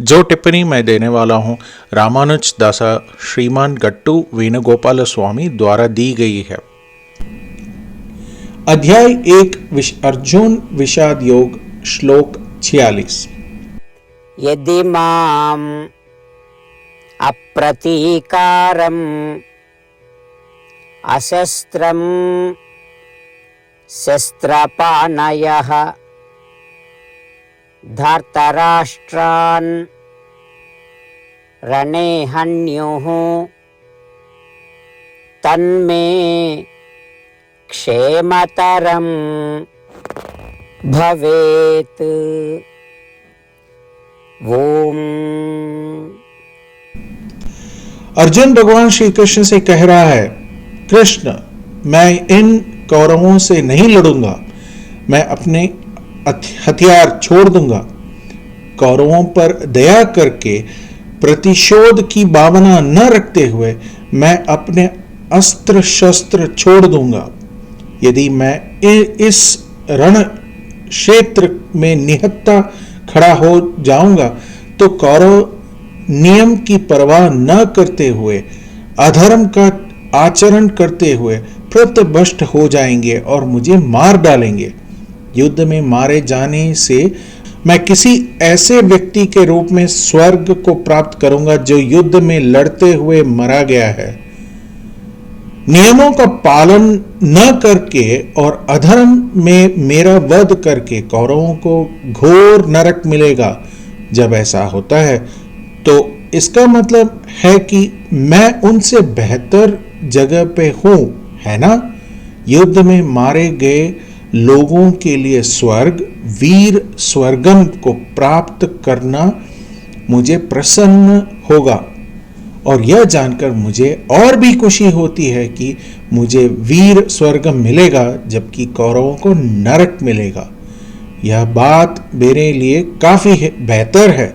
जो टिप्पणी मैं देने वाला हूँ रामानुज दासा श्रीमान गट्टू वेणुगोपाल स्वामी द्वारा दी गई है। अध्याय 1 अर्जुन विषाद योग श्लोक 46। यदि माम अप्रतीकारम अशस्त्रम शस्त्रपाणयः धार्तराष्ट्रान् रणे हन्युः तन्मे क्षेमतरं भवेत्। ओम। अर्जुन भगवान श्री कृष्ण से कह रहा है, कृष्ण, मैं इन कौरवों से नहीं लड़ूंगा, मैं अपने हथियार छोड़ दूंगा। कौरवों पर दया करके प्रतिशोध की भावना न रखते हुए मैं अपने अस्त्र शस्त्र छोड़ दूंगा। यदि मैं इस रण क्षेत्र में निहत्था खड़ा हो जाऊंगा तो कौरव नियम की परवाह न करते हुए अधर्म का आचरण करते हुए पृथ्वभ्रष्ट हो जाएंगे और मुझे मार डालेंगे। युद्ध में मारे जाने से मैं किसी ऐसे व्यक्ति के रूप में स्वर्ग को प्राप्त करूंगा जो युद्ध में लड़ते हुए मरा गया है। नियमों का पालन न करके और अधर्म में मेरा वध करके कौरवों को घोर नरक मिलेगा। जब ऐसा होता है तो इसका मतलब है कि मैं उनसे बेहतर जगह पे हूं, है ना? युद्ध में मारे गए लोगों के लिए स्वर्ग, वीर स्वर्गम को प्राप्त करना मुझे प्रसन्न होगा और यह जानकर मुझे और भी खुशी होती है कि मुझे वीर स्वर्गम मिलेगा जबकि कौरवों को नरक मिलेगा। यह बात मेरे लिए काफी बेहतर है।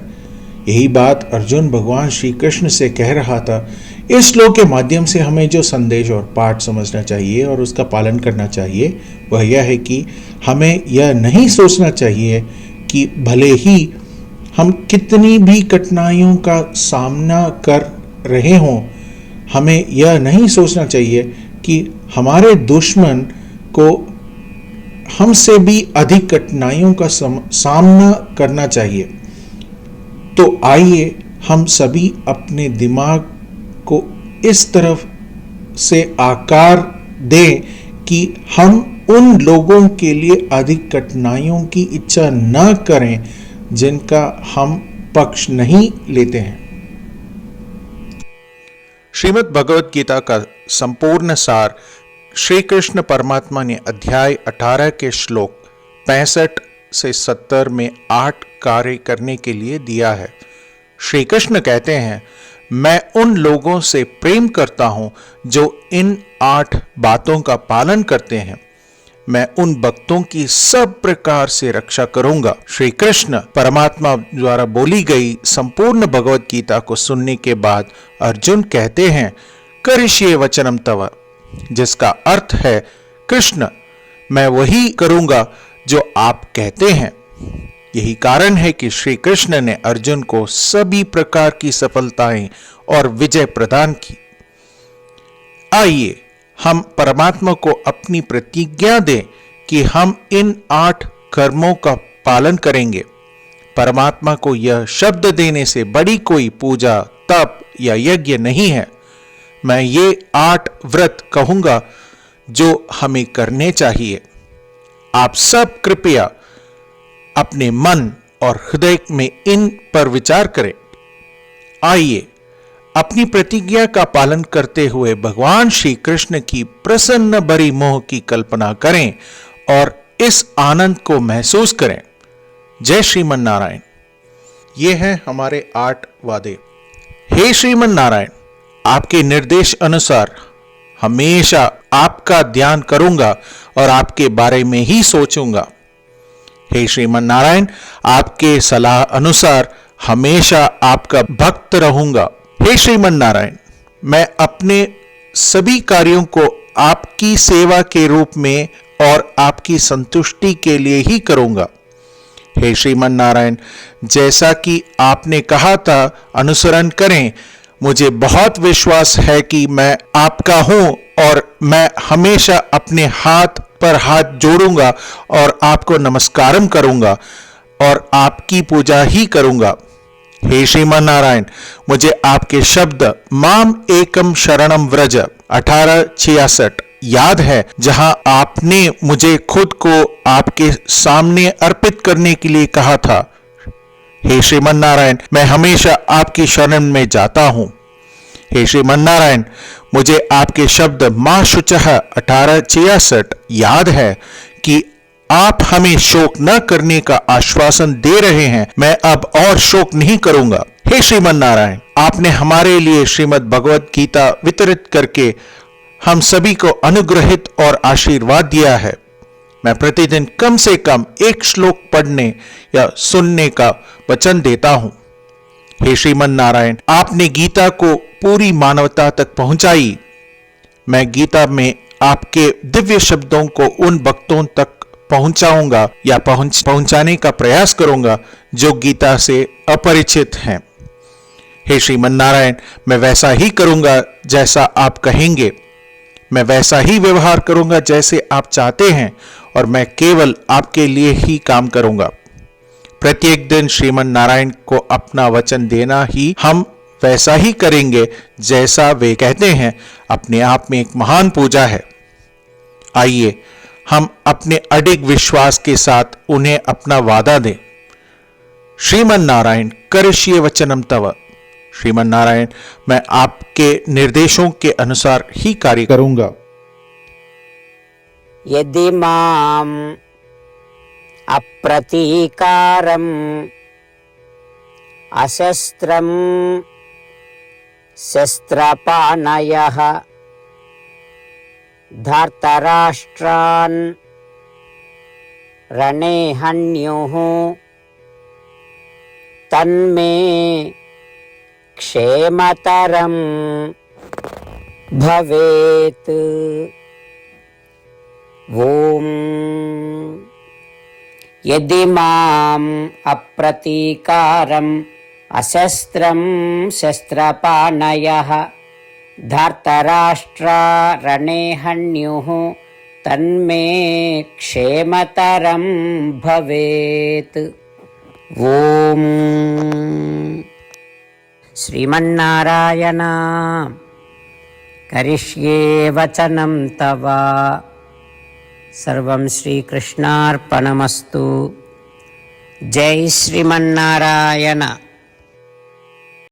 यही बात अर्जुन भगवान श्री कृष्ण से कह रहा था। इस श्लोक के माध्यम से हमें जो संदेश और पाठ समझना चाहिए और उसका पालन करना चाहिए वह यह है कि हमें यह नहीं सोचना चाहिए कि भले ही हम कितनी भी कठिनाइयों का सामना कर रहे हों, हमें यह नहीं सोचना चाहिए कि हमारे दुश्मन को हमसे भी अधिक कठिनाइयों का सामना करना चाहिए। तो आइए हम सभी अपने दिमाग को इस तरफ से आकार दें कि हम उन लोगों के लिए अधिक कठिनाइयों की इच्छा न करें जिनका हम पक्ष नहीं लेते हैं। श्रीमद् भगवद गीता का संपूर्ण सार श्री कृष्ण परमात्मा ने अध्याय 18 के श्लोक 65 से 70 में 8 कार्य करने के लिए दिया है। श्री कृष्ण कहते हैं, मैं उन लोगों से प्रेम करता हूं जो इन 8 बातों का पालन करते हैं। मैं उन भक्तों की सब प्रकार से रक्षा करूंगा। श्री कृष्ण परमात्मा द्वारा बोली गई संपूर्ण भगवत गीता को सुनने के बाद अर्जुन कहते हैं, करिष्ये वचनम तव, जिसका अर्थ है, कृष्ण, मैं वही करूंगा जो आप कहते हैं। यही कारण है कि श्री कृष्ण ने अर्जुन को सभी प्रकार की सफलताएं और विजय प्रदान की। आइए हम परमात्मा को अपनी प्रतिज्ञा दें कि हम इन 8 कर्मों का पालन करेंगे। परमात्मा को यह शब्द देने से बड़ी कोई पूजा, तप या यज्ञ नहीं है। मैं ये 8 व्रत कहूंगा जो हमें करने चाहिए। आप सब कृपया अपने मन और हृदय में इन पर विचार करें। आइए अपनी प्रतिज्ञा का पालन करते हुए भगवान श्री कृष्ण की प्रसन्न भरी मोह की कल्पना करें और इस आनंद को महसूस करें। जय श्रीमन नारायण। ये हैं हमारे 8 वादे। हे श्रीमन नारायण, आपके निर्देश अनुसार हमेशा आपका ध्यान करूंगा और आपके बारे में ही सोचूंगा। हे श्रीमन नारायण, आपके सलाह अनुसार हमेशा आपका भक्त रहूंगा। हे श्रीमन नारायण, मैं अपने सभी कार्यों को आपकी सेवा के रूप में और आपकी संतुष्टि के लिए ही करूंगा। हे श्रीमन नारायण, जैसा कि आपने कहा था अनुसरण करें। मुझे बहुत विश्वास है कि मैं आपका हूं और मैं हमेशा अपने हाथ पर हाथ जोड़ूंगा और आपको नमस्कारम करूंगा और आपकी पूजा ही करूंगा। हे श्रीमन नारायण, मुझे आपके शब्द माम एकम शरणम व्रज 1866 याद है, जहां आपने मुझे खुद को आपके सामने अर्पित करने के लिए कहा था। हे श्रीमन नारायण, मैं हमेशा आपकी शरण में जाता हूं। हे श्रीमन नारायण, मुझे आपके शब्द मां शुचः 1866 याद है कि आप हमें शोक न करने का आश्वासन दे रहे हैं। मैं अब और शोक नहीं करूंगा। हे श्रीमन नारायण, आपने हमारे लिए श्रीमद् भगवत गीता वितरित करके हम सभी को अनुग्रहित और आशीर्वाद दिया है। मैं प्रतिदिन कम से कम एक श्लोक पढ़ने या सुनने का वचन देता हूं। हे श्रीमन नारायण, आपने गीता को पूरी मानवता तक पहुंचाई। मैं गीता में आपके दिव्य शब्दों को उन भक्तों तक पहुंचाऊंगा या पहुंचाने का प्रयास करूंगा जो गीता से अपरिचित हैं। हे श्रीमन नारायण, मैं वैसा ही करूंगा जैसा आप कहेंगे। मैं वैसा ही व्यवहार करूंगा जैसे आप चाहते हैं और मैं केवल आपके लिए ही काम करूंगा। प्रत्येक दिन श्रीमन नारायण को अपना वचन देना ही हम वैसा ही करेंगे जैसा वे कहते हैं, अपने आप में एक महान पूजा है। आइए हम अपने अडिग विश्वास के साथ उन्हें अपना वादा दें। श्रीमन नारायण करिष्ये वचनम तव। श्रीमन नारायण, मैं आपके निर्देशों के अनुसार ही कार्य करूंगा। यदि माम अप्रतीकारम अशस्त्रम शस्त्रपाणयः धार्तराष्ट्रान् रणे हन्युः तन्मे क्षेमतरं भवेत्। ओम यदि माम अप्रतीकारम अशस्त्रम शस्त्रपाणयः धार्तराष्ट्रा रणे हन्युः तन्मे क्षेमतरं भवेत्। ओम श्रीमन्नारायण करिष्ये वचनं तव। सर्वं श्रीकृष्णार्पणमस्तु। जय श्रीमन्नारायण।